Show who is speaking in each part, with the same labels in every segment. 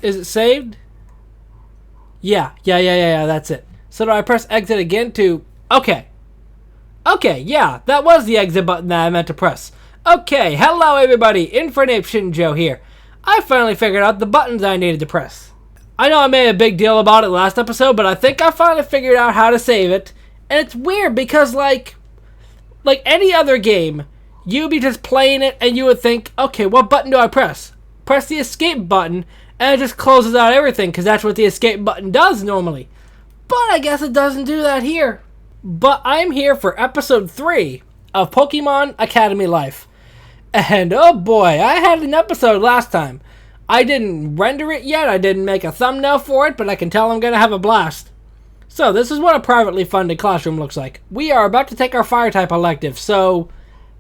Speaker 1: Is it saved? Yeah, that's it. So do I press exit again to... Okay, yeah, that was the exit button that I meant to press. Okay, hello everybody, Infernape Shinjo here. I finally figured out the buttons I needed to press. I know I made a big deal about it last episode, but I think I finally figured out how to save it. And it's weird because like any other game, you'd be just playing it and you would think, okay, what button do I press? Press the escape button and it just closes out everything because that's what the escape button does normally. But I guess it doesn't do that here. But I'm here for episode 3 of Pokemon Academy Life. And oh boy, I had an episode last time. I didn't render it yet, I didn't make a thumbnail for it, but I can tell I'm going to have a blast. So this is what a privately funded classroom looks like. We are about to take our Fire-type elective, so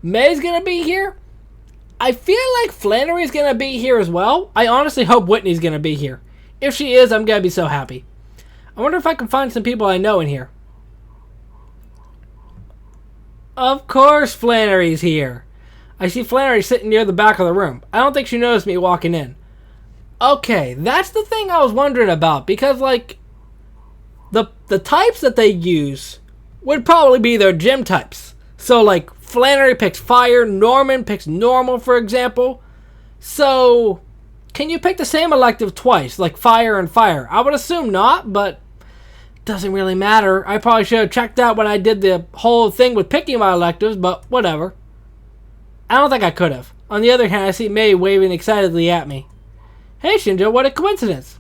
Speaker 1: May's going to be here. I feel like Flannery's going to be here as well. I honestly hope Whitney's going to be here. If she is, I'm going to be so happy. I wonder if I can find some people I know in here. Of course Flannery's here. I see Flannery sitting near the back of the room. I don't think she noticed me walking in. Okay, that's the thing I was wondering about, because like the types that they use would probably be their gym types. So like Flannery picks fire, Norman picks normal, for example. So can you pick the same elective twice, like fire and fire? I would assume not, but doesn't really matter. I probably should have checked that when I did the whole thing with picking my electives, but whatever. I don't think I could have. On the other hand, I see May waving excitedly at me. Hey Shinjo, what a coincidence.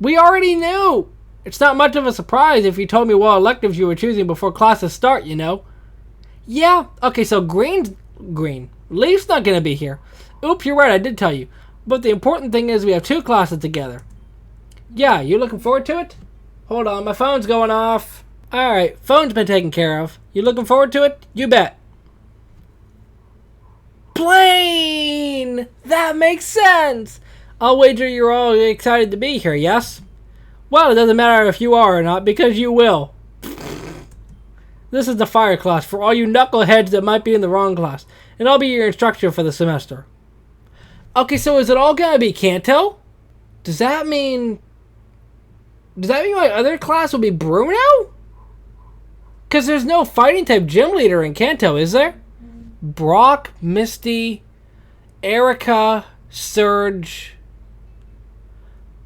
Speaker 1: We already knew. It's not much of a surprise if you told me what electives you were choosing before classes start, you know. Yeah, okay, so green. Leaf's not going to be here. Oops, you're right, I did tell you. But the important thing is we have 2 classes together. Yeah, you looking forward to it? Hold on, my phone's going off. Alright, phone's been taken care of. You looking forward to it? You bet. Plane! That makes sense! I'll wager you're all excited to be here, yes? Well, it doesn't matter if you are or not, because you will. This is the fire class for all you knuckleheads that might be in the wrong class. And I'll be your instructor for the semester. Okay, so is it all gonna be Kanto? Does that mean my other class will be Bruno? Because there's no fighting type gym leader in Kanto, is there? Brock, Misty, Erica, Surge,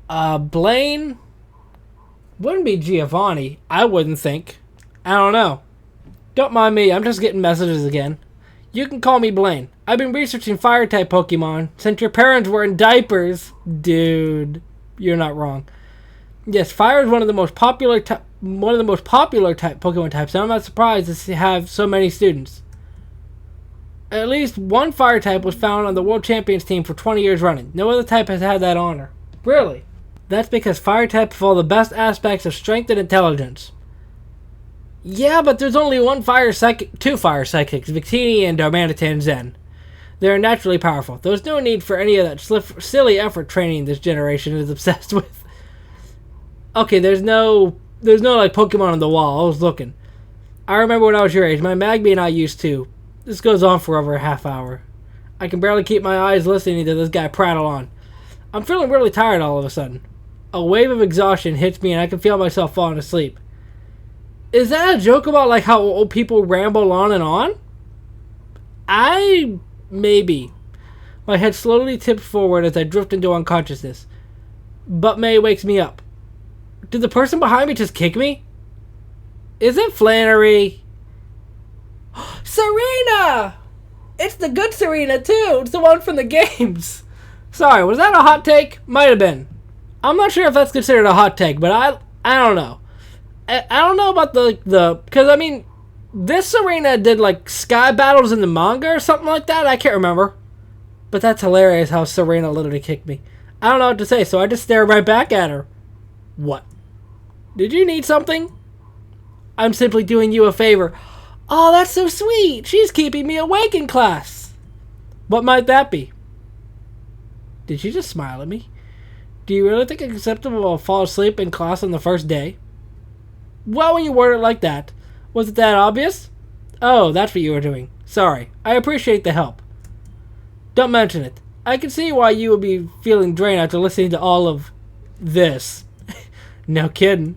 Speaker 1: Blaine. Wouldn't be Giovanni, I wouldn't think. I don't know. Don't mind me, I'm just getting messages again. You can call me Blaine. I've been researching fire-type Pokemon since your parents were in diapers. Dude, you're not wrong. Yes, fire is one of the most popular type Pokemon types, and I'm not surprised to have so many students. At least one fire type was found on the World Champions team for 20 years running. No other type has had that honor. Really? That's because fire types have all the best aspects of strength and intelligence. Yeah, but there's only two fire psychics, Victini and Darmanitan Zen. They're naturally powerful. There's no need for any of that silly effort training this generation is obsessed with. Okay, there's no like Pokemon on the wall. I was looking. I remember when I was your age, my Magby and I used to. This goes on for over a half hour. I can barely keep my eyes listening to this guy prattle on. I'm feeling really tired all of a sudden. A wave of exhaustion hits me and I can feel myself falling asleep. Is that a joke about like how old people ramble on and on? Maybe. My head slowly tips forward as I drift into unconsciousness. But May wakes me up. Did the person behind me just kick me? Is it Flannery? Serena! It's the good Serena too. It's the one from the games. Sorry, was that a hot take? Might have been. I'm not sure if that's considered a hot take, but I don't know. I don't know about the because I mean, this Serena did like Sky Battles in the manga or something like that. I can't remember. But that's hilarious how Serena literally kicked me. I don't know what to say, so I just stared right back at her. What? Did you need something? I'm simply doing you a favor. Oh, that's so sweet. She's keeping me awake in class. What might that be? Did she just smile at me? Do you really think it's acceptable to fall asleep in class on the first day? Well, when you word it like that. Was it that obvious? Oh, that's what you were doing. Sorry. I appreciate the help. Don't mention it. I can see why you would be feeling drained after listening to all of this. No kidding.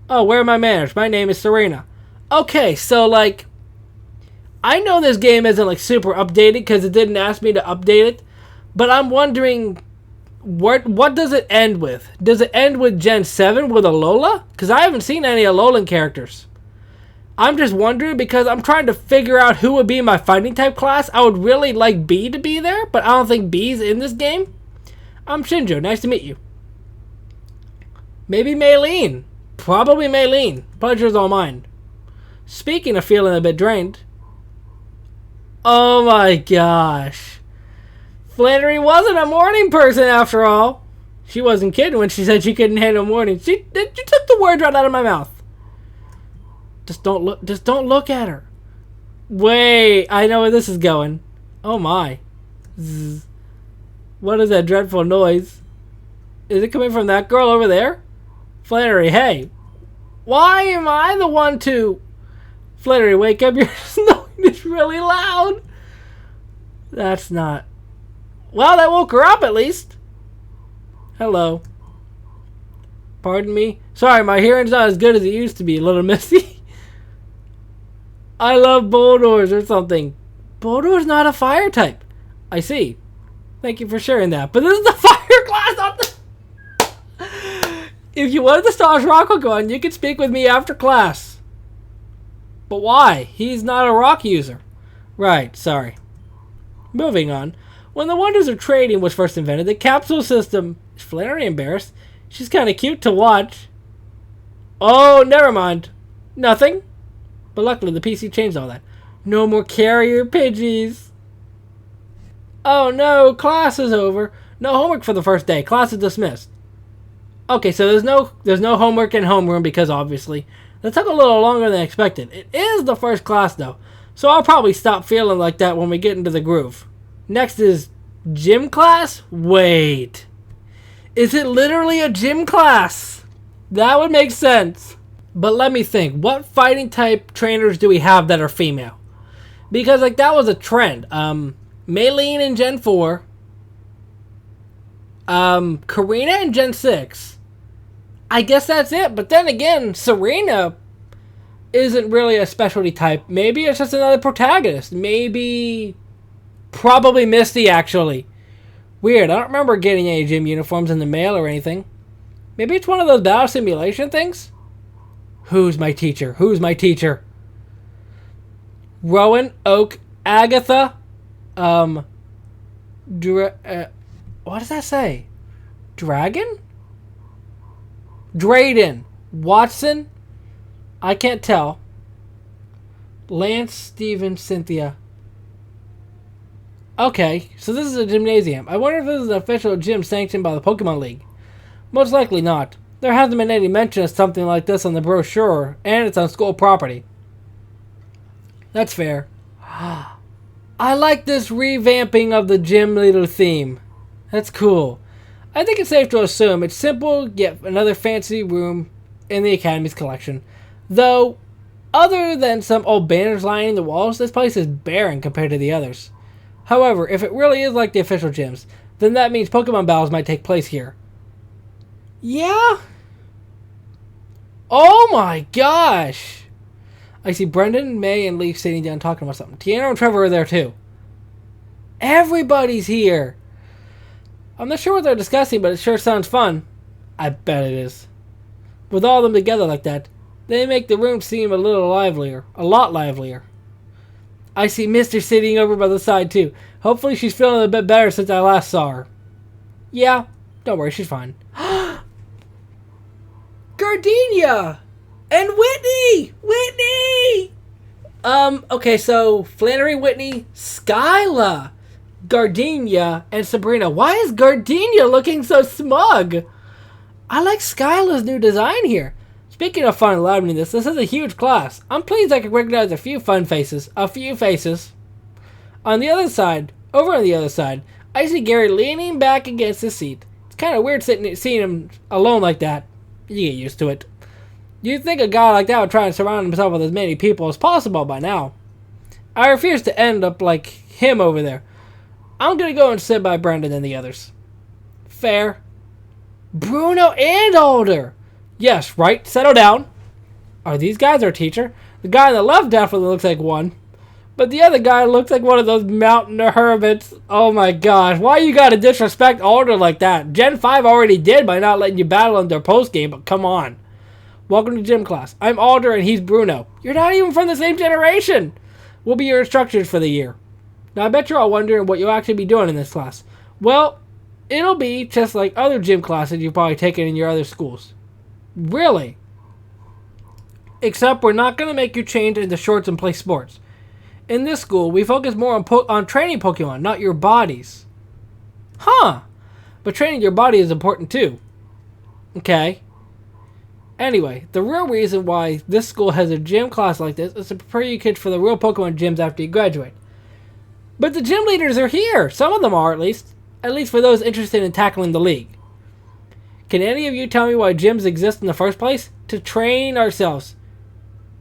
Speaker 1: Oh, where are my manners? My name is Serena. Okay, so, like, I know this game isn't, like, super updated because it didn't ask me to update it, but I'm wondering, what does it end with? Does it end with Gen 7 with Alola? Because I haven't seen any Alolan characters. I'm just wondering because I'm trying to figure out who would be my fighting type class. I would really like B to be there, but I don't think B's in this game. I'm Shinjo. Nice to meet you. Maybe Maylene. Probably Maylene. Pleasure's all mine. Speaking of feeling a bit drained. Oh my gosh. Flannery wasn't a morning person after all. She wasn't kidding when she said she couldn't handle mornings. She took the words right out of my mouth. Just don't look at her. Wait, I know where this is going. Oh my. Zzz. What is that dreadful noise? Is it coming from that girl over there? Flannery, hey. Why am I the one to... Flannery, wake up. You're snoring is really loud. That's not... Well, that woke her up at least. Hello. Pardon me? Sorry, my hearing's not as good as it used to be. A little misty. I love Boldors or something. Boldor's not a fire type. I see. Thank you for sharing that. But this is the fire class, not the... If you wanted to start Rokugan, you could speak with me after class. But why? He's not a rock user. Right, sorry. Moving on. When the wonders of trading was first invented, the capsule system... Is Flannery embarrassed? She's kind of cute to watch. Oh, never mind. Nothing. But luckily, the PC changed all that. No more carrier Pidgeys. Oh no, class is over. No homework for the first day. Class is dismissed. Okay, so there's no homework in homeroom because obviously that took a little longer than expected. It is the first class though, so I'll probably stop feeling like that when we get into the groove. Next is gym class. Wait, is it literally a gym class? That would make sense. But let me think. What fighting type trainers do we have that are female? Because like that was a trend. Maylene in Gen 4. Karina in Gen 6. I guess that's it. But then again, Serena isn't really a specialty type. Maybe it's just another protagonist. Maybe... Probably Misty, actually. Weird. I don't remember getting any gym uniforms in the mail or anything. Maybe it's one of those battle simulation things? Who's my teacher? Who's my teacher? Rowan, Oak, Agatha, what does that say? Dragon? Drayden. Watson? I can't tell. Lance, Steven, Cynthia. Okay, so this is a gymnasium. I wonder if this is an official gym sanctioned by the Pokemon League. Most likely not. There hasn't been any mention of something like this on the brochure, and it's on school property. That's fair. I like this revamping of the gym leader theme. That's cool. I think it's safe to assume it's simple, yet another fancy room in the Academy's collection. Though, other than some old banners lining the walls, this place is barren compared to the others. However, if it really is like the official gyms, then that means Pokemon battles might take place here. Yeah? Oh my gosh! I see Brendan, May, and Leaf sitting down talking about something. Tiana and Trevor are there too. Everybody's here! I'm not sure what they're discussing, but it sure sounds fun. I bet it is. With all of them together like that, they make the room seem a lot livelier. I see Mister sitting over by the side too. Hopefully she's feeling a bit better since I last saw her. Yeah, don't worry, she's fine. Gardenia! And Whitney! Whitney! Okay, so Flannery, Whitney, Skyla, Gardenia, and Sabrina. Why is Gardenia looking so smug? I like Skyla's new design here. Speaking of fun and liveliness, this is a huge class. I'm pleased I can recognize a few fun faces. A few faces. Over on the other side, I see Gary leaning back against his seat. It's kind of weird seeing him alone like that. You get used to it. You'd think a guy like that would try and surround himself with as many people as possible by now. I refuse to end up like him over there. I'm gonna go and sit by Brandon and the others. Fair. Bruno and Alder. Yes, right? Settle down. Are these guys our teacher? The guy on the left definitely looks like one. But the other guy looks like one of those mountain hermits. Oh my gosh. Why you gotta disrespect Alder like that? Gen 5 already did by not letting you battle in their post-game, but come on. Welcome to gym class. I'm Alder and he's Bruno. You're not even from the same generation. We'll be your instructors for the year. Now I bet you're all wondering what you'll actually be doing in this class. Well, it'll be just like other gym classes you've probably taken in your other schools. Really? Except we're not going to make you change into shorts and play sports. In this school, we focus more on training Pokemon, not your bodies. Huh. But training your body is important too. Okay. Anyway, the real reason why this school has a gym class like this is to prepare you kids for the real Pokemon gyms after you graduate. But the gym leaders are here. Some of them are, at least. At least for those interested in tackling the league. Can any of you tell me why gyms exist in the first place? To train ourselves.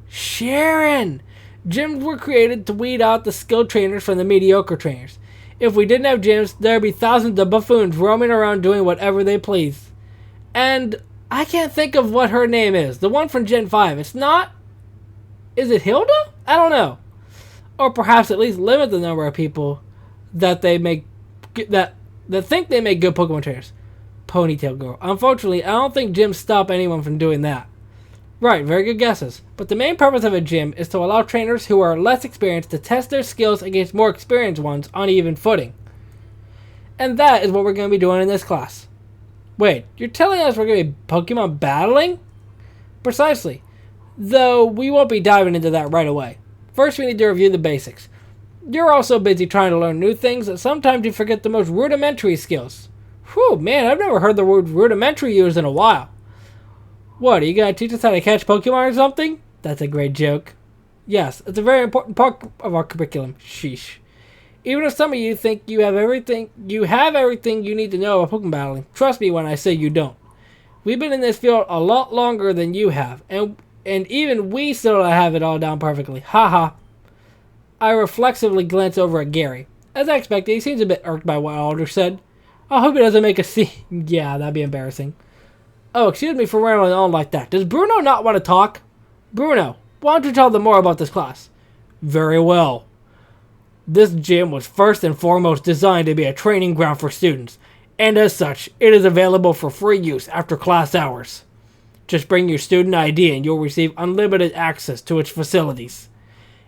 Speaker 1: Sharon! Gyms were created to weed out the skilled trainers from the mediocre trainers. If we didn't have gyms, there'd be thousands of buffoons roaming around doing whatever they please. And I can't think of what her name is. The one from Gen 5. It's not... Is it Hilda? I don't know. Or perhaps at least limit the number of people that they make... that think they make good Pokemon trainers. Ponytail Girl. Unfortunately, I don't think gyms stop anyone from doing that. Right, very good guesses. But the main purpose of a gym is to allow trainers who are less experienced to test their skills against more experienced ones on even footing. And that is what we're going to be doing in this class. Wait, you're telling us we're going to be Pokemon battling? Precisely. Though we won't be diving into that right away. First we need to review the basics. You're also busy trying to learn new things that sometimes you forget the most rudimentary skills. Whew, man, I've never heard the word rudimentary used in a while. What, are you going to teach us how to catch Pokemon or something? That's a great joke. Yes, it's a very important part of our curriculum. Sheesh. Even if some of you think you have everything you need to know about Pokemon battling, trust me when I say you don't. We've been in this field a lot longer than you have, and even we still don't have it all down perfectly. Haha. I reflexively glance over at Gary. As I expected, he seems a bit irked by what Alder said. I hope he doesn't make a scene. Yeah, that'd be embarrassing. Oh, excuse me for rambling on like that. Does Bruno not want to talk? Bruno, why don't you tell them more about this class? Very well. This gym was first and foremost designed to be a training ground for students, and as such, it is available for free use after class hours. Just bring your student ID and you'll receive unlimited access to its facilities.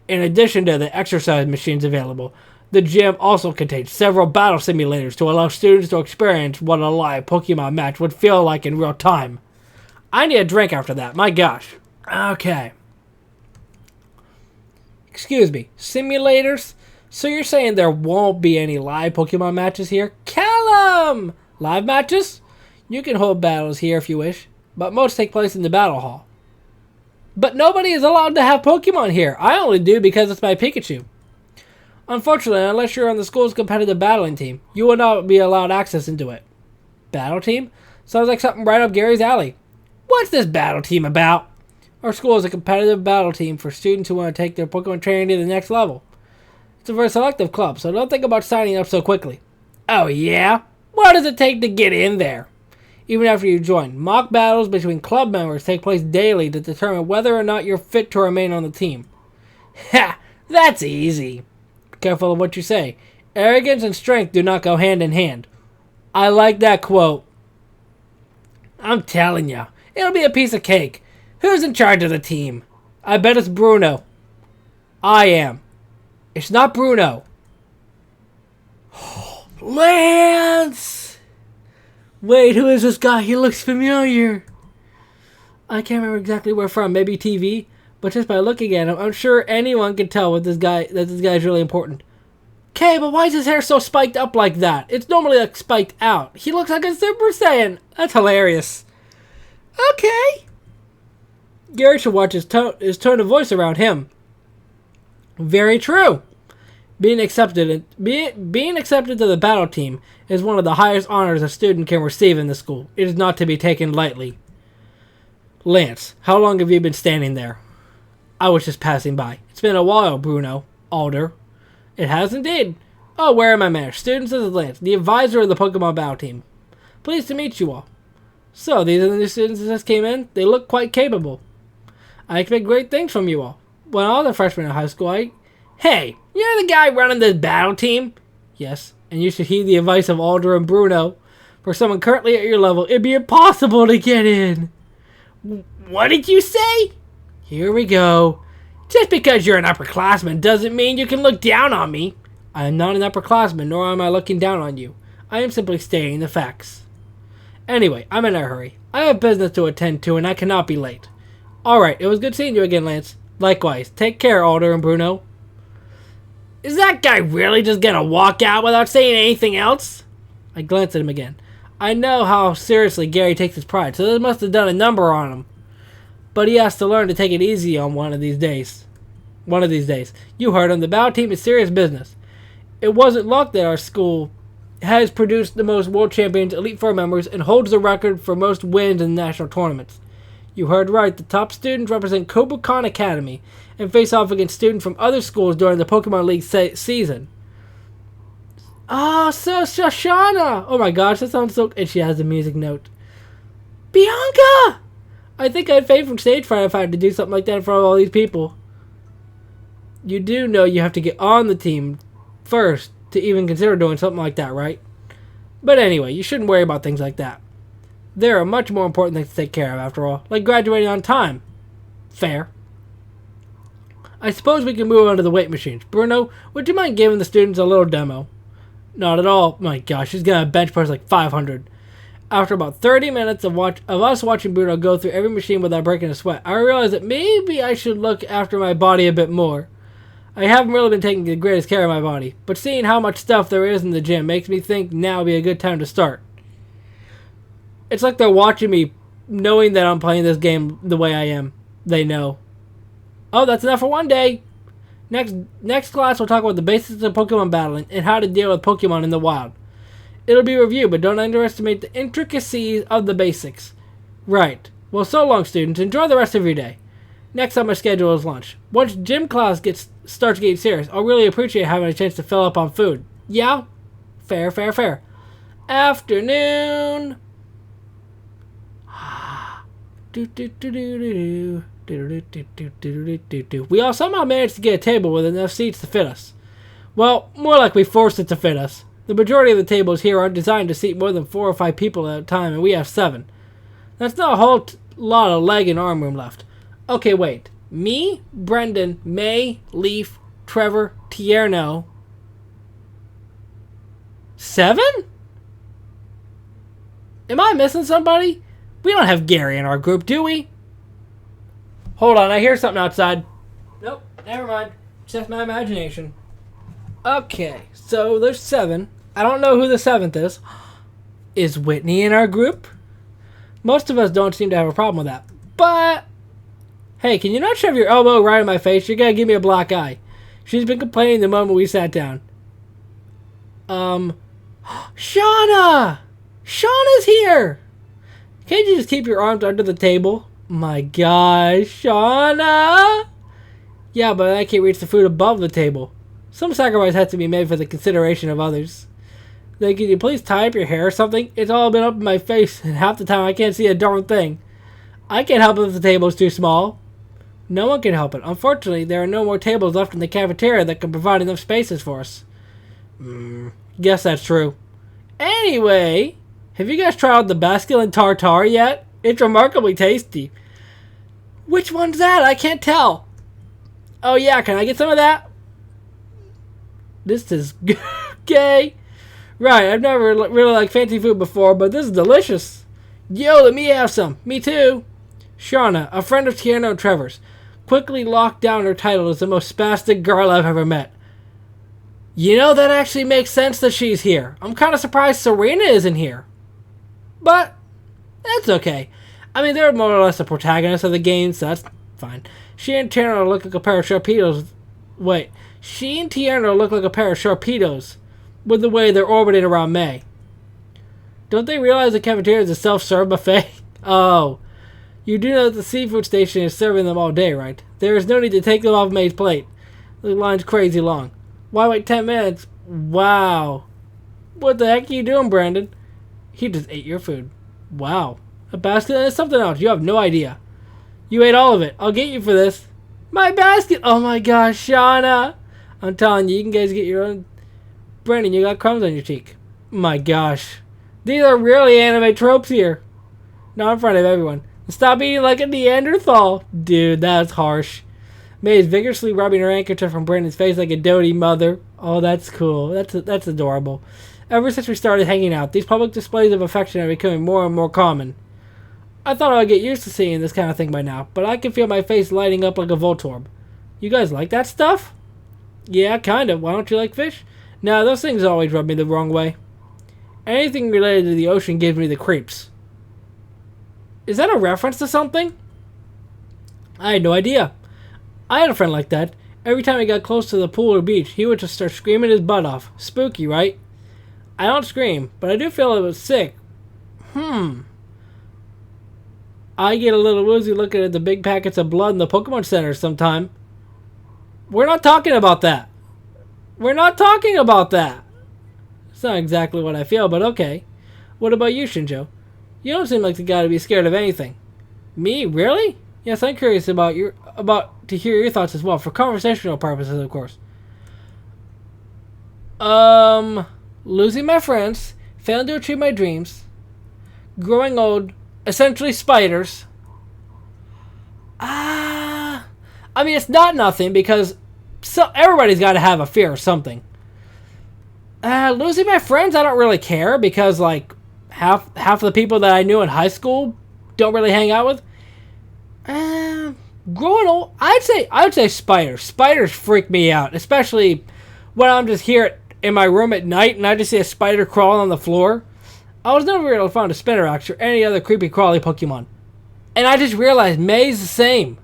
Speaker 1: In addition to the exercise machines available, the gym also contains several battle simulators to allow students to experience what a live Pokemon match would feel like in real time. I need a drink after that, my gosh. Okay. Excuse me, simulators? So you're saying there won't be any live Pokemon matches here? Callum! Live matches? You can hold battles here if you wish, but most take place in the battle hall. But nobody is allowed to have Pokemon here. I only do because it's my Pikachu. Unfortunately, unless you're on the school's competitive battling team, you will not be allowed access into it. Battle team? Sounds like something right up Gary's alley. What's this battle team about? Our school is a competitive battle team for students who want to take their Pokemon training to the next level. It's a very selective club, so don't think about signing up so quickly. Oh yeah? What does it take to get in there? Even after you join, mock battles between club members take place daily to determine whether or not you're fit to remain on the team. Ha! That's easy. Careful of what you say. Arrogance and strength do not go hand in hand. I like that quote. I'm telling ya, it'll be a piece of cake. Who's in charge of the team? I bet it's Bruno. I am. It's not Bruno. Lance! Wait, who is this guy? He looks familiar. I can't remember exactly where from. Maybe TV? But just by looking at him, I'm sure anyone can tell that this guy is really important. Okay, but why is his hair so spiked up like that? It's normally like spiked out. He looks like a Super Saiyan. That's hilarious. Okay. Gary should watch his tone of voice around him. Very true. Being accepted to the battle team is one of the highest honors a student can receive in the school. It is not to be taken lightly. Lance, how long have you been standing there? I was just passing by. It's been a while, Bruno. Alder. It has indeed. Oh, where are my manners? Students, this is Lance, the advisor of the Pokemon battle team. Pleased to meet you all. So, these are the new students that just came in. They look quite capable. I expect great things from you all. When I was a freshman in high school, Hey, you're the guy running this battle team? Yes, and you should heed the advice of Alder and Bruno. For someone currently at your level, it'd be impossible to get in. What did you say? Here we go. Just because you're an upperclassman doesn't mean you can look down on me. I am not an upperclassman, nor am I looking down on you. I am simply stating the facts. Anyway, I'm in a hurry. I have business to attend to, and I cannot be late. Alright, it was good seeing you again, Lance. Likewise. Take care, Alder and Bruno. Is that guy really just gonna walk out without saying anything else? I glanced at him again. I know how seriously Gary takes his pride, so this must have done a number on him. But he has to learn to take it easy on one of these days. One of these days. You heard him. The battle team is serious business. It wasn't luck that our school has produced the most world champions, Elite Four members, and holds the record for most wins in national tournaments. You heard right. The top students represent Kobukan Academy and face off against students from other schools during the Pokemon League season. Ah, so Shoshana! Oh my gosh, that sounds so... And she has a music note. Bianca! I think I'd faint from stage fright if I had to do something like that in front of all these people. You do know you have to get on the team first to even consider doing something like that, right? But anyway, you shouldn't worry about things like that. There are much more important things to take care of, after all, like graduating on time. Fair. I suppose we can move on to the weight machines. Bruno, would you mind giving the students a little demo? Not at all. My gosh, he's gonna bench press like 500. After about 30 minutes of us watching Bruno go through every machine without breaking a sweat, I realized that maybe I should look after my body a bit more. I haven't really been taking the greatest care of my body, but seeing how much stuff there is in the gym makes me think now would be a good time to start. It's like they're watching me, knowing that I'm playing this game the way I am. They know. Oh, that's enough for one day. Next class, we'll talk about the basics of Pokemon battling and how to deal with Pokemon in the wild. It'll be reviewed, but don't underestimate the intricacies of the basics. Right. Well, so long, students. Enjoy the rest of your day. Next on my schedule is lunch. Once gym class starts getting serious, I'll really appreciate having a chance to fill up on food. Yeah? Fair, fair, fair. Afternoon. We all somehow managed to get a table with enough seats to fit us. Well, more like we forced it to fit us. The majority of the tables here aren't designed to seat more than 4 or 5 people at a time, and we have 7. That's not a whole lot of leg and arm room left. Okay, wait. Me, Brendan, May, Leaf, Trevor, Tierno. 7? Am I missing somebody? We don't have Gary in our group, do we? Hold on, I hear something outside. Nope, never mind. Just my imagination. Okay, so there's 7. I don't know who the 7th is. Is Whitney in our group? Most of us don't seem to have a problem with that. But, hey, can you not shove your elbow right in my face? You're gonna give me a black eye. She's been complaining the moment we sat down. Shauna! Shauna's here! Can't you just keep your arms under the table? My gosh, Shauna! Yeah, but I can't reach the food above the table. Some sacrifice has to be made for the consideration of others. Then can you please tie up your hair or something? It's all been up in my face, and half the time I can't see a darn thing. I can't help it if the table is too small. No one can help it. Unfortunately, there are no more tables left in the cafeteria that can provide enough spaces for us. Guess that's true. Anyway, have you guys tried out the Basculin Tartar yet? It's remarkably tasty. Which one's that? I can't tell. Oh yeah, can I get some of that? This is gay. Right, I've never really liked fancy food before, but this is delicious. Yo, let me have some. Me too. Shauna, a friend of Tierno and Trevor's, quickly locked down her title as the most spastic girl I've ever met. You know, that actually makes sense that she's here. I'm kind of surprised Serena isn't here. But, that's okay. I mean, they're more or less the protagonists of the game, so that's fine. She and Tierno look like a pair of Sharpedos. Wait, she and Tierno look like a pair of Sharpedos with the way they're orbiting around May. Don't they realize the cafeteria is a self-serve buffet? Oh, you do know that the seafood station is serving them all day, right? There is no need to take them off May's plate. The line's crazy long. Why wait 10 minutes? Wow. What the heck are you doing, Brandon? He just ate your food. Wow. A basket and something else. You have no idea. You ate all of it. I'll get you for this. My basket! Oh my gosh, Shauna! I'm telling you, you can guys get your own. Brandon, you got crumbs on your cheek. My gosh. These are really anime tropes here. Not in front of everyone. Stop eating like a Neanderthal. Dude, that's harsh. May is vigorously rubbing her handkerchief from Brandon's face like a doty mother. Oh, that's cool. That's adorable. Ever since we started hanging out, these public displays of affection are becoming more and more common. I thought I'd get used to seeing this kind of thing by now, but I can feel my face lighting up like a Voltorb. You guys like that stuff? Yeah, kind of. Why don't you like fish? Nah, those things always rub me the wrong way. Anything related to the ocean gives me the creeps. Is that a reference to something? I had no idea. I had a friend like that. Every time he got close to the pool or beach, he would just start screaming his butt off. Spooky, right? I don't scream, but I do feel it was sick. I get a little woozy looking at the big packets of blood in the Pokemon Center sometime. We're not talking about that. We're not talking about that. It's not exactly what I feel, but okay. What about you, Shinjo? You don't seem like the guy to be scared of anything. Me? Really? Yes, I'm curious about to hear your thoughts as well, for conversational purposes, of course. Losing my friends, failing to achieve my dreams, growing old, essentially spiders. I mean, it's not nothing because everybody's got to have a fear of something. Losing my friends, I don't really care because like half of the people that I knew in high school don't really hang out with. Growing old, I would say spiders. Spiders freak me out, especially when I'm just here in my room at night and I just see a spider crawling on the floor. I was never really fond of Spinarak or any other creepy crawly Pokemon, and I just realized May's the same.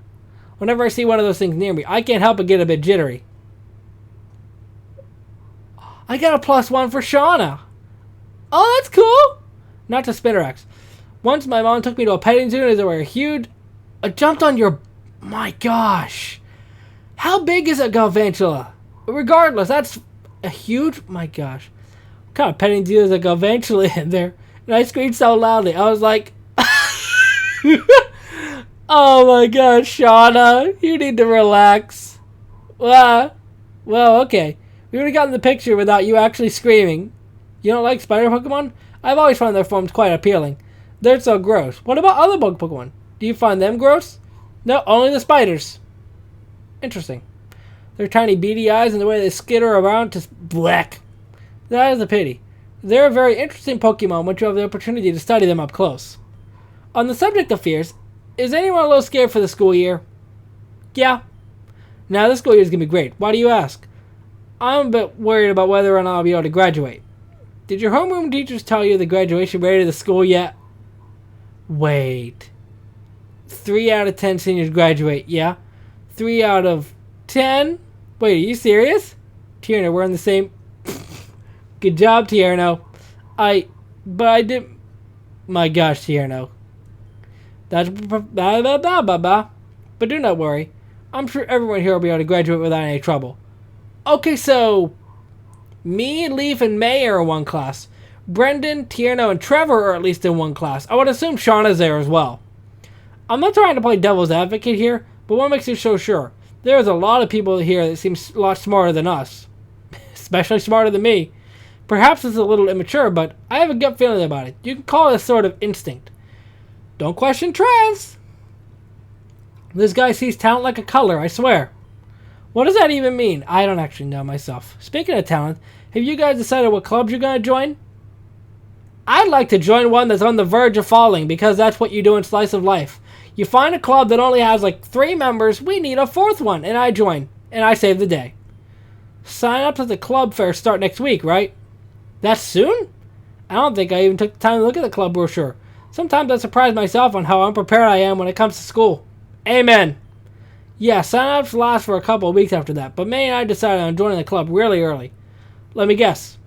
Speaker 1: Whenever I see one of those things near me, I can't help but get a bit jittery. I got a +1 for Shauna. Oh, that's cool. Not to Spinarak. Once my mom took me to a petting zoo and there were huge. I jumped on your. My gosh. How big is a Galvantula? Regardless, that's a huge. My gosh. What kind of petting zoo is a Galvantula in there? And I screamed so loudly. I was like. Oh my gosh, Shauna. You need to relax. Well, okay. We would have gotten the picture without you actually screaming. You don't like spider Pokemon? I've always found their forms quite appealing. They're so gross. What about other bug Pokemon? Do you find them gross? No, only the spiders. Interesting. Their tiny beady eyes and the way they skitter around just black. That is a pity. They're a very interesting Pokemon once you have the opportunity to study them up close. On the subject of fears, is anyone a little scared for the school year? Yeah. Now this school year is going to be great. Why do you ask? I'm a bit worried about whether or not I'll be able to graduate. Did your homeroom teachers tell you the graduation rate of the school yet? Wait. 3 out of 10 seniors graduate, yeah? 3 out of 10? Wait, are you serious? Tierno, we're in the same... Good job, Tierno. But I didn't... My gosh, Tierno. That's... But do not worry. I'm sure everyone here will be able to graduate without any trouble. Okay, so... Me, Leaf, and May are in one class. Brendan, Tierno, and Trevor are at least in one class. I would assume Shauna's there as well. I'm not trying to play devil's advocate here, but what makes you so sure? There's a lot of people here that seem a lot smarter than us. Especially smarter than me. Perhaps it's a little immature, but I have a gut feeling about it. You can call it a sort of instinct. Don't question Trez! This guy sees talent like a color, I swear. What does that even mean? I don't actually know myself. Speaking of talent, have you guys decided what clubs you're going to join? I'd like to join one that's on the verge of falling, because that's what you do in Slice of Life. You find a club that only has like 3 members, we need a 4th one, and I join, and I save the day. Sign up to the club fair start next week, right? That's soon? I don't think I even took the time to look at the club brochure. Sometimes I surprise myself on how unprepared I am when it comes to school. Amen. Yeah, sign-ups last for a couple of weeks after that, but May and I decided on joining the club really early. Let me guess.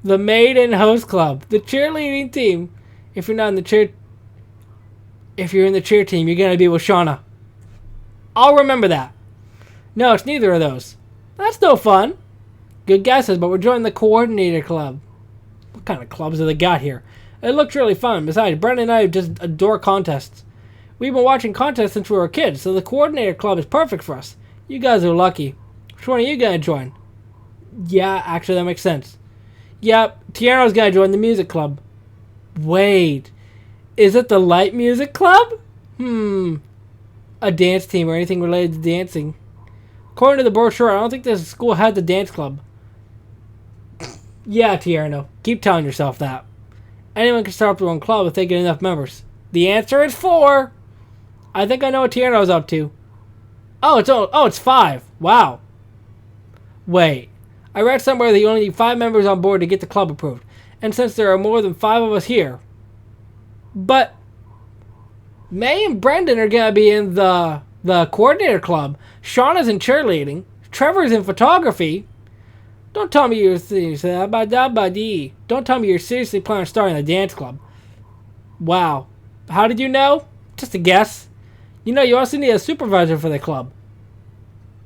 Speaker 1: The Maiden Host Club, the cheerleading team. If you're in the cheer team, you're gonna be with Shauna. I'll remember that. No, it's neither of those. That's no fun. Good guesses, but we're joining the Coordinator Club. What kind of clubs have they got here? It looked really fun. Besides, Brendan and I just adore contests. We've been watching contests since we were kids, so the coordinator club is perfect for us. You guys are lucky. Which one are you going to join? Yeah, actually that makes sense. Yep, Tierno's going to join the music club. Wait, is it the light music club? A dance team or anything related to dancing. According to the brochure, I don't think this school had the dance club. Yeah, Tierno, keep telling yourself that. Anyone can start up their own club if they get enough members. The answer is 4. I think I know what Tierno's up to. It's 5. Wow. Wait, I read somewhere that you only need 5 members on board to get the club approved. And since there are more than 5 of us here. But May and Brendan are going to be in the coordinator club. Shauna's in cheerleading. Trevor's in photography. Don't tell me you're Don't tell me you're seriously planning on starting a dance club. Wow. How did you know? Just a guess. You know, you also need a supervisor for the club.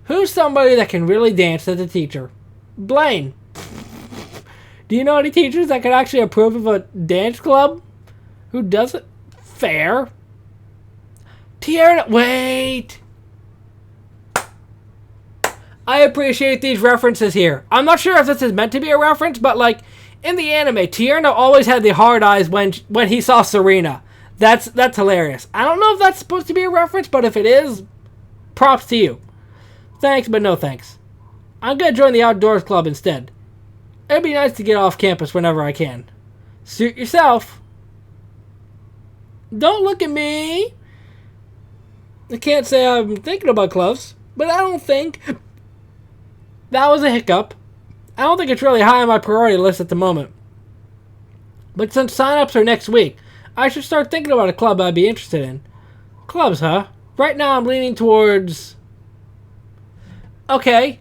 Speaker 1: Who's somebody that can really dance as a teacher? Blaine. Do you know any teachers that can actually approve of a dance club? Who does it? Fair. Tierno. Wait. I appreciate these references here. I'm not sure if this is meant to be a reference, but like in the anime, Tierno always had the hard eyes when he saw Serena. That's hilarious. I don't know if that's supposed to be a reference, but if it is, props to you. Thanks, but no thanks. I'm gonna join the outdoors club instead. It'd be nice to get off campus whenever I can. Suit yourself. Don't look at me. I can't say I'm thinking about clubs, but I don't think that was a hiccup. I don't think it's really high on my priority list at the moment. But since sign-ups are next week, I should start thinking about a club I'd be interested in. Clubs, huh? Right now I'm leaning towards... Okay.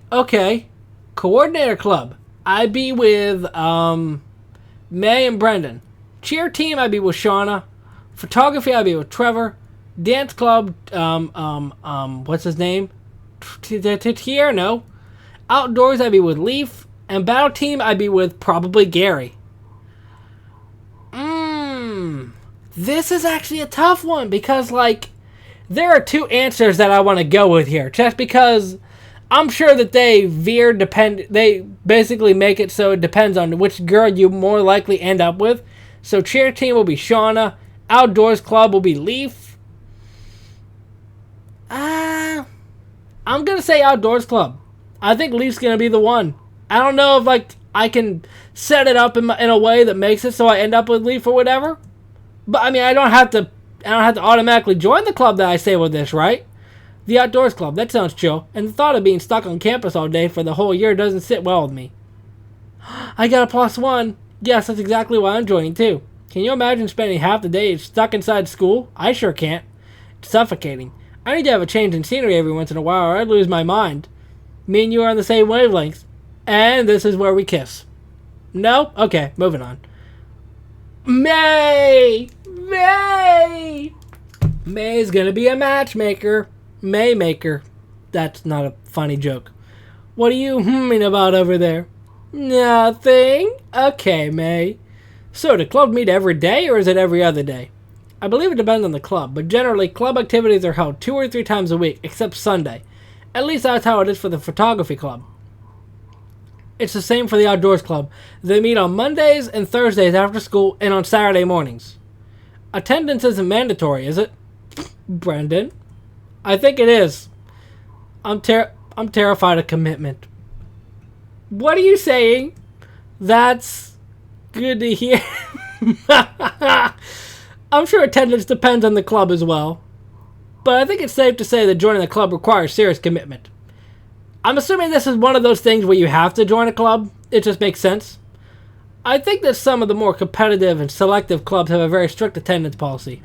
Speaker 1: Coordinator club. I'd be with May and Brendan. Cheer team, I'd be with Shauna. Photography, I'd be with Trevor. Dance club, what's his name? Tierno. Outdoors, I'd be with Leaf. And battle team, I'd be with probably Gary. This is actually a tough one because, like, there are 2 answers that I want to go with here. Just because I'm sure that they they basically make it so it depends on which girl you more likely end up with. So cheer team will be Shauna. Outdoors club will be Leaf. I'm going to say outdoors club. I think Leaf's going to be the one. I don't know if, like, I can set it up in a way that makes it so I end up with Leaf or whatever. But, I mean, I don't have to automatically join the club that I say with this, right? The outdoors club, that sounds chill. And the thought of being stuck on campus all day for the whole year doesn't sit well with me. I got a +1. Yes, that's exactly why I'm joining, too. Can you imagine spending half the day stuck inside school? I sure can't. It's suffocating. I need to have a change in scenery every once in a while or I'd lose my mind. Me and you are on the same wavelengths. And this is where we kiss. No? Okay, moving on. May is gonna be a matchmaker. Maymaker. That's not a funny joke. What are you humming about over there? Nothing. Okay, May. So, do club meet every day or is it every other day? I believe it depends on the club, but generally club activities are held 2 or 3 times a week, except Sunday. At least that's how it is for the photography club. It's the same for the outdoors club. They meet on Mondays and Thursdays after school and on Saturday mornings. Attendance isn't mandatory, is it? Brendan? I think it is. I'm terrified of commitment. What are you saying? That's good to hear. I'm sure attendance depends on the club as well. But I think it's safe to say that joining the club requires serious commitment. I'm assuming this is one of those things where you have to join a club. It just makes sense. I think that some of the more competitive and selective clubs have a very strict attendance policy.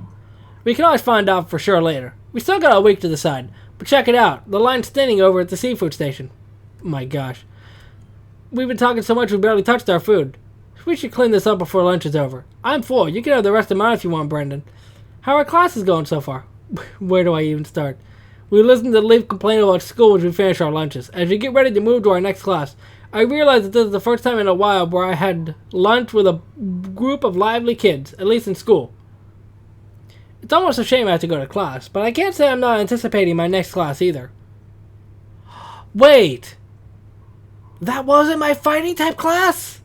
Speaker 1: We can always find out for sure later. We still got a week to decide. But check it out. The line's thinning over at the seafood station. My gosh. We've been talking so much we barely touched our food. We should clean this up before lunch is over. I'm full. You can have the rest of mine if you want, Brendan. How are classes going so far? Where do I even start? We listen to Leaf complain about school as we finish our lunches. As we get ready to move to our next class, I realized that this is the first time in a while where I had lunch with a group of lively kids, at least in school. It's almost a shame I have to go to class, but I can't say I'm not anticipating my next class either. Wait! That wasn't my fighting type class?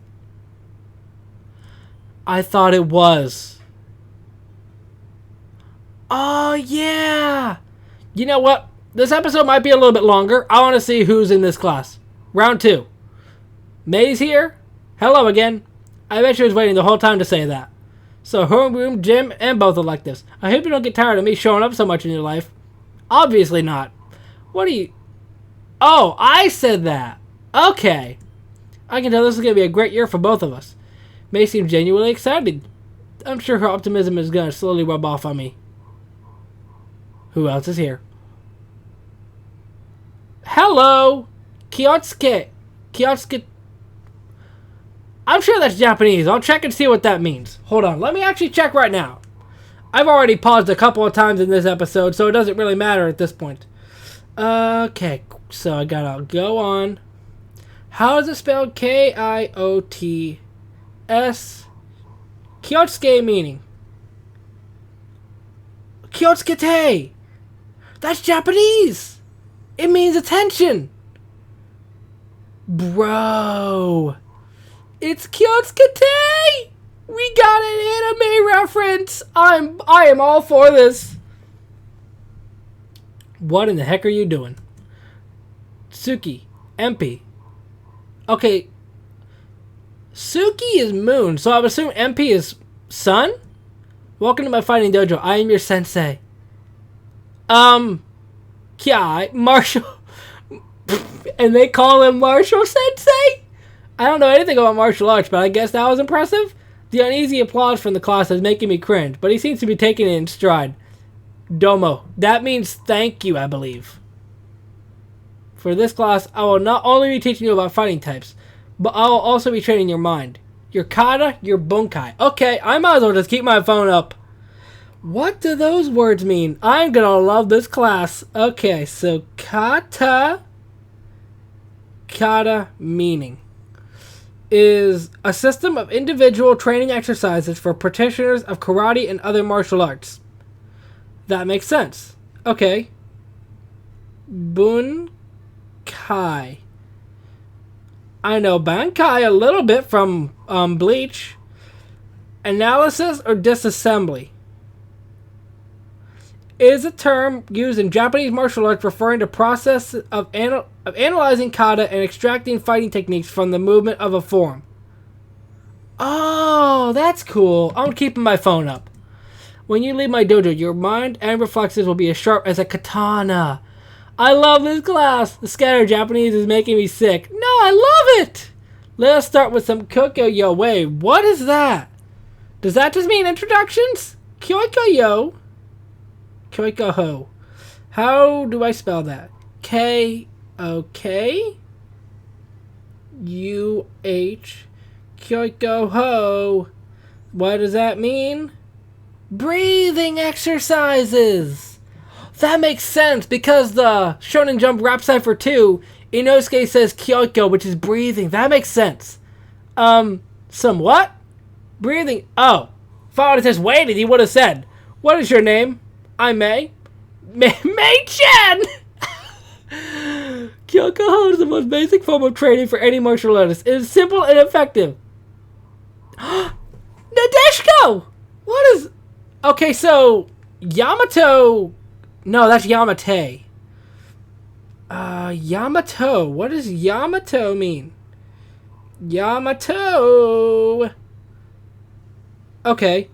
Speaker 1: I thought it was. Oh, yeah! You know what? This episode might be a little bit longer. I want to see who's in this class. Round 2. May's here. Hello again. I bet she was waiting the whole time to say that. So homeroom, gym, and both electives. I hope you don't get tired of me showing up so much in your life. Obviously not. What are you... Oh, I said that. Okay. I can tell this is going to be a great year for both of us. May seems genuinely excited. I'm sure her optimism is going to slowly rub off on me. Who else is here? Hello! Kyotsuke. Kyotsuke. I'm sure that's Japanese. I'll check and see what that means. Hold on. Let me actually check right now. I've already paused a couple of times in this episode, so it doesn't really matter at this point. Okay. So I gotta go on. How is it spelled? Kiots. Kyotsuke meaning. Kyotsukete. That's Japanese. It means attention. Bro. It's Kyotsukete! We got an anime reference! I am all for this. What in the heck are you doing? Suki. MP. Okay. Suki is moon, so I would assume MP is sun? Welcome to my fighting dojo. I am your sensei. Kiai. Marshall. And they call him Marshall Sensei? I don't know anything about martial arts, but I guess that was impressive. The uneasy applause from the class is making me cringe, but he seems to be taking it in stride. Domo. That means thank you, I believe. For this class, I will not only be teaching you about fighting types, but I will also be training your mind. Your kata, your bunkai. Okay, I might as well just keep my phone up. What do those words mean? I'm gonna love this class. Okay, so kata meaning is a system of individual training exercises for practitioners of karate and other martial arts. That makes sense. Okay. Bunkai. I know Bankai a little bit from Bleach. Analysis or disassembly is a term used in Japanese martial arts referring to process of analyzing kata and extracting fighting techniques from the movement of a form. Oh, that's cool. I'm keeping my phone up. When you leave my dojo, your mind and reflexes will be as sharp as a katana. I love this class. The scattered Japanese is making me sick. No, I love it. Let us start with some Kyoiko-yo. Wait, what is that? Does that just mean introductions? Kyoiko-yo. Kyoiko-ho. How do I spell that? K-O-K-U-H. Kyoiko-ho. What does that mean? Breathing exercises. That makes sense because the Shonen Jump Rap Cypher 2, Inosuke says Kyoiko, which is breathing. That makes sense. Some what? Breathing. Oh. If I would have just waited, he would have said, what is your name? I'm May. May-chan! Kyoiko-ho is the most basic form of training for any martial artist. It is simple and effective. Nadeshiko! What is... Okay, so... Yamato... No, that's Yamate. Yamato. What does Yamato mean? Yamato... Okay.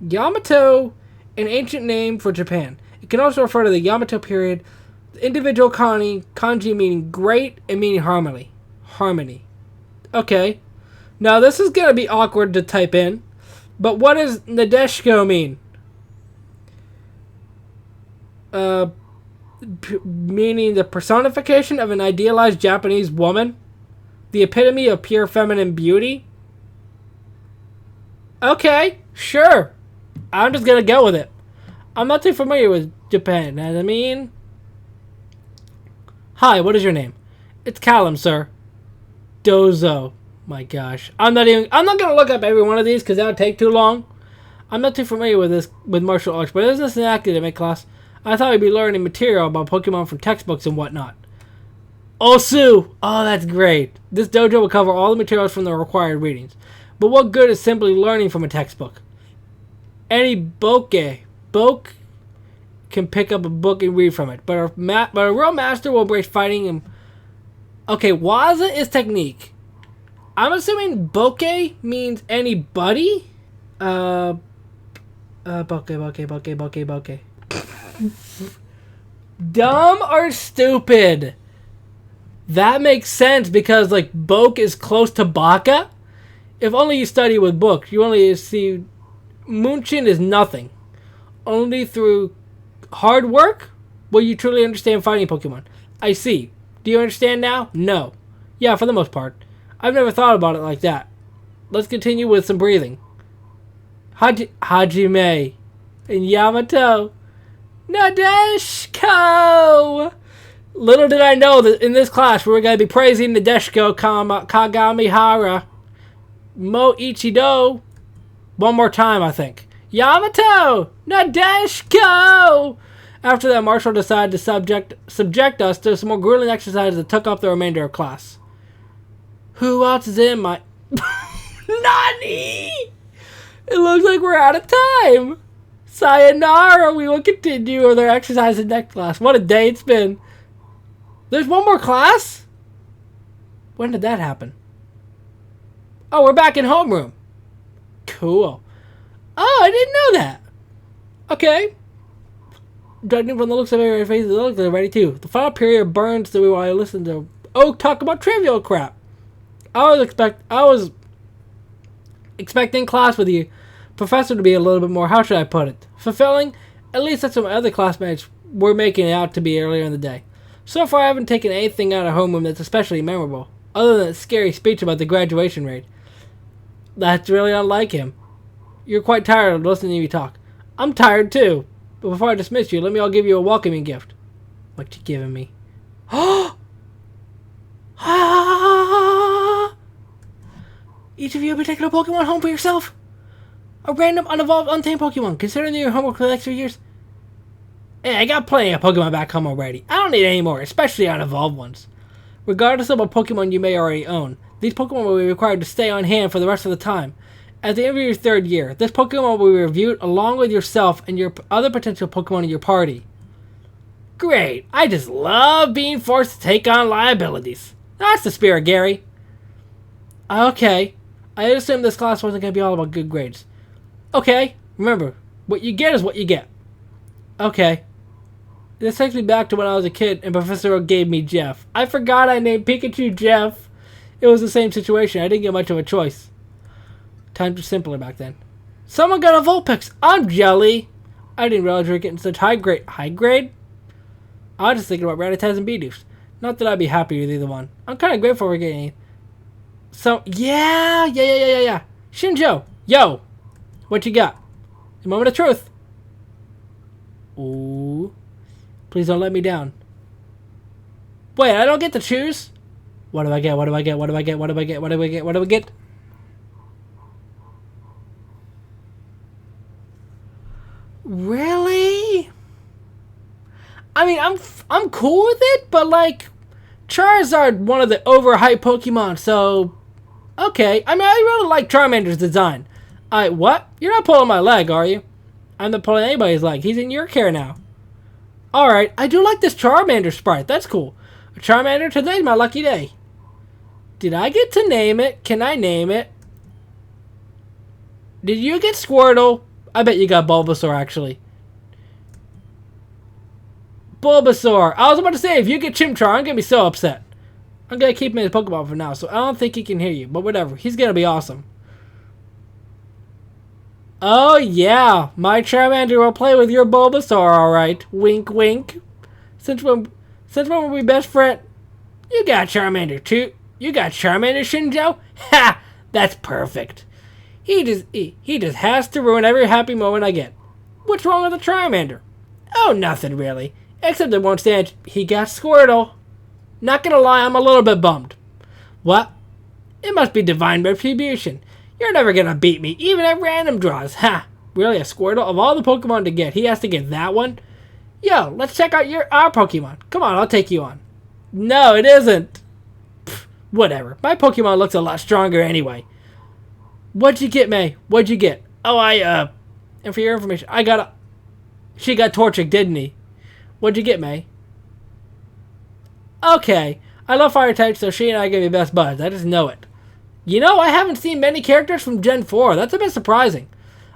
Speaker 1: Yamato, an ancient name for Japan. It can also refer to the Yamato period, the individual kanji meaning great and meaning harmony. Harmony. Okay. Now this is going to be awkward to type in, but what does Nadeshiko mean? Meaning the personification of an idealized Japanese woman? The epitome of pure feminine beauty? Okay, sure. I'm just gonna go with it. I'm not too familiar with Japan, I mean... Hi, what is your name? It's Callum, sir. Dozo. My gosh. I'm not gonna look up every one of these because that would take too long. I'm not too familiar with martial arts, but isn't this an academic class? I thought we'd be learning material about Pokemon from textbooks and whatnot. Osu! Oh, that's great. This dojo will cover all the materials from the required readings. But what good is simply learning from a textbook? Any boke can pick up a book and read from it, but a real master will embrace fighting and... Okay, Waza is technique. I'm assuming boke means anybody? Boke. Dumb or stupid? That makes sense because, like, boke is close to baka. If only you study with books, you only see... Munchin is nothing. Only through hard work will you truly understand fighting Pokemon. I see. Do you understand now? No. Yeah, for the most part. I've never thought about it like that. Let's continue with some breathing. Hajime and Yamato. Nadeshiko! Little did I know that in this class we were going to be praising Nadeshiko Kagamihara. Mo Ichido. One more time, I think. Yamato! Nadeshiko! After that, Marshall decided to subject us to some more grueling exercises that took up the remainder of class. Who else is in my... Nani! It looks like we're out of time. Sayonara, we will continue with our exercises next class. What a day it's been. There's one more class? When did that happen? Oh, we're back in homeroom. Cool. Oh, I didn't know that. Okay. Judging from the looks of everyone's faces, they look like they're ready too. The final period burns through while I listen to Oak talk about trivial crap. I was expecting class with the professor to be a little bit more, how should I put it, fulfilling. At least that's what my other classmates were making it out to be earlier in the day. So far, I haven't taken anything out of homeroom that's especially memorable, other than that scary speech about the graduation rate. That's really unlike him. You're quite tired of listening to me talk. I'm tired too. But before I dismiss you, let me all give you a welcoming gift. What you giving me? Each of you will be taking a Pokemon home for yourself. A random, unevolved, untamed Pokemon. Considering your homework for the next few years. Hey, I got plenty of Pokemon back home already. I don't need any more, especially unevolved ones. Regardless of what Pokemon you may already own, these Pokemon will be required to stay on hand for the rest of the time. At the end of your third year, this Pokemon will be reviewed along with yourself and your other potential Pokemon in your party. Great! I just love being forced to take on liabilities. That's the spirit, Gary. Okay. I assumed this class wasn't going to be all about good grades. Okay. Remember, what you get is what you get. Okay. This takes me back to when I was a kid and Professor Oak gave me Jeff. I forgot I named Pikachu Jeff. It was the same situation. I didn't get much of a choice. Times were simpler back then. Someone got a Vulpix. I'm jelly. I didn't realize we were getting such high grade. High grade? I was just thinking about Rattatas and Bidoof. Not that I'd be happy with either one. I'm kind of grateful we're getting it. So, yeah. Shinjo, yo. What you got? The moment of truth. Ooh. Please don't let me down. Wait, I don't get to choose? What do I get? What do I get? What do I get? What do I get? What do I get? What do I get? Really? I mean, I'm cool with it, but like, Charizard, one of the overhyped Pokemon, so okay. I mean, I really like Charmander's design. What? You're not pulling my leg, are you? I'm not pulling anybody's leg. He's in your care now. Alright, I do like this Charmander sprite. That's cool. A Charmander, today's my lucky day. Did I get to name it? Can I name it? Did you get Squirtle? I bet you got Bulbasaur, actually. Bulbasaur. I was about to say, if you get Chimchar, I'm going to be so upset. I'm going to keep him in his Pokeball for now, so I don't think he can hear you. But whatever. He's going to be awesome. Oh, yeah. My Charmander will play with your Bulbasaur, alright. Wink, wink. Since when were we best friends? You got Charmander, too. You got Charmander, Shinjo? Ha! That's perfect. He just has to ruin every happy moment I get. What's wrong with the Charmander? Oh, nothing, really. Except it won't stand. He got Squirtle. Not gonna lie, I'm a little bit bummed. What? It must be divine retribution. You're never gonna beat me, even at random draws. Ha! Really, a Squirtle? Of all the Pokemon to get, he has to get that one? Yo, let's check out our Pokemon. Come on, I'll take you on. No, it isn't. Pfft, whatever. My Pokemon looks a lot stronger anyway. What'd you get, May? What'd you get? Oh, and for your information, she got Torchic, didn't he? What'd you get, May? Okay. I love fire types, so she and I are gonna be best buds. I just know it. You know, I haven't seen many characters from Gen 4. That's a bit surprising.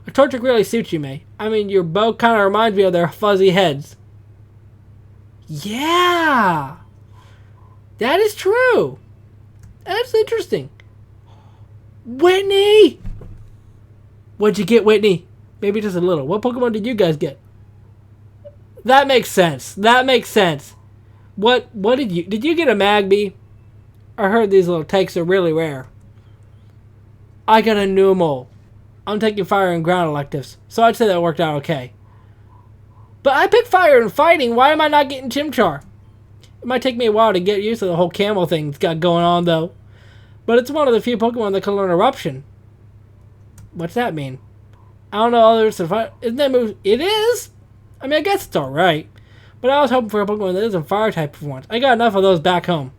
Speaker 1: A Torchic really suits you, May. I mean, your bow kind of reminds me of their fuzzy heads. Yeah! That is true. That's interesting. Whitney! What'd you get, Whitney? Maybe just a little. What Pokemon did you guys get? That makes sense. That makes sense. What did you get a Magby? I heard these little takes are really rare. I got a Numel. I'm taking fire and ground electives, so I'd say that worked out okay. But I picked fire and fighting. Why am I not getting Chimchar? It might take me a while to get used to the whole camel thing it's got going on, though. But it's one of the few Pokemon that can learn Eruption. What's that mean? I don't know others to fight. Isn't that move? It is? I mean, I guess it's alright. But I was hoping for a Pokemon that isn't fire type for once. I got enough of those back home.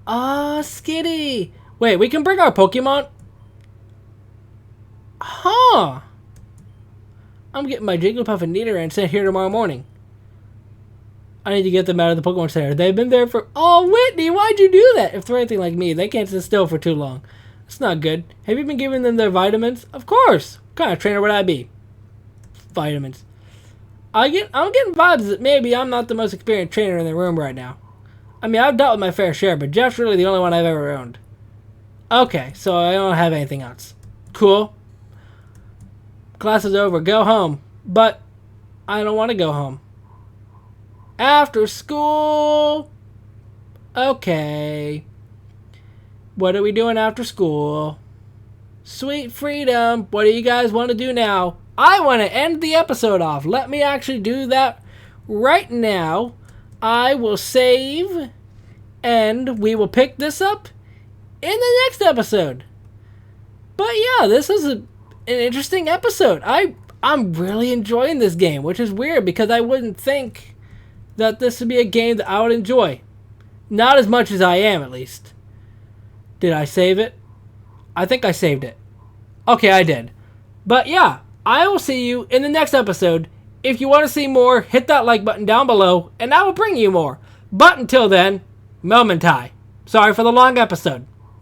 Speaker 1: Ah, Skitty. Wait, we can bring our Pokemon? Huh. I'm getting my Jigglypuff and Nidoran sent here tomorrow morning. I need to get them out of the Pokemon Center. They've been there for... Oh, Whitney, why'd you do that? If they're anything like me, they can't sit still for too long. That's not good. Have you been giving them their vitamins? Of course. What kind of trainer would I be? Vitamins. I'm getting vibes that maybe I'm not the most experienced trainer in the room right now. I mean, I've dealt with my fair share, but Jeff's really the only one I've ever owned. Okay, so I don't have anything else. Cool. Class is over. Go home. But I don't want to go home. After school. Okay. What are we doing after school? Sweet freedom. What do you guys want to do now? I want to end the episode off. Let me actually do that right now. I will save and we will pick this up in the next episode. But yeah, this is an interesting episode. I'm really enjoying this game, which is weird because I wouldn't think that this would be a game that I would enjoy. Not as much as I am, at least. Did I save it? I think I saved it. Okay, I did. But yeah, I will see you in the next episode. If you want to see more, hit that like button down below, and I will bring you more. But until then, Momentai. Sorry for the long episode.